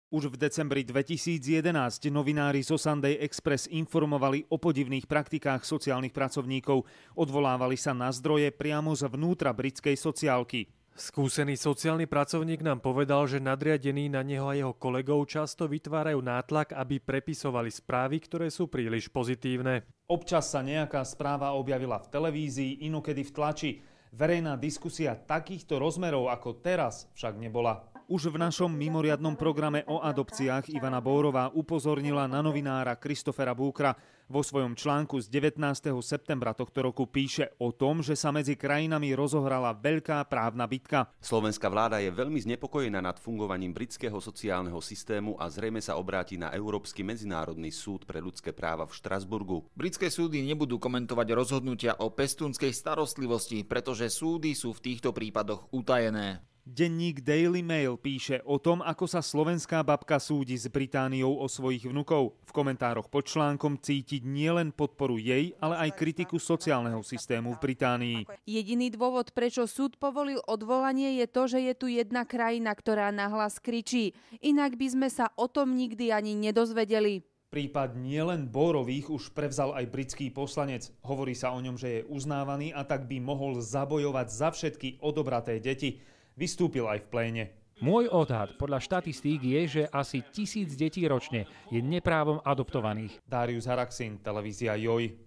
Už v decembri 2011 novinári zo Sunday Express informovali o podivných praktikách sociálnych pracovníkov. Odvolávali sa na zdroje priamo zvnútra britskej sociálky. Skúsený sociálny pracovník nám povedal, že nadriadení na neho a jeho kolegov často vytvárajú nátlak, aby prepisovali správy, ktoré sú príliš pozitívne. Občas sa nejaká správa objavila v televízii, inokedy v tlači. Verejná diskusia takýchto rozmerov ako teraz však nebola. Už v našom mimoriadnom programe o adopciách Ivana Bórová upozornila na novinára Christophera Bookera. Vo svojom článku z 19. septembra tohto roku píše o tom, že sa medzi krajinami rozohrala veľká právna bitka. Slovenská vláda je veľmi znepokojená nad fungovaním britského sociálneho systému a zrejme sa obráti na Európsky medzinárodný súd pre ľudské práva v Štrasburgu. Britské súdy nebudú komentovať rozhodnutia o pestúnskej starostlivosti, pretože súdy sú v týchto prípadoch utajené. Denník Daily Mail píše o tom, ako sa slovenská babka súdi s Britániou o svojich vnukov. V komentároch pod článkom cítiť nielen podporu jej, ale aj kritiku sociálneho systému v Británii. Jediný dôvod, prečo súd povolil odvolanie, je to, že je tu jedna krajina, ktorá nahlas kričí. Inak by sme sa o tom nikdy ani nedozvedeli. Prípad nielen Bórových už prevzal aj britský poslanec. Hovorí sa o ňom, že je uznávaný a tak by mohol zabojovať za všetky odobraté deti. Vystúpil aj v pléne. Môj odhad podľa štatistík je, že asi 1000 detí ročne je neprávom adoptovaných. Darius Haraxin, televízia JOJ.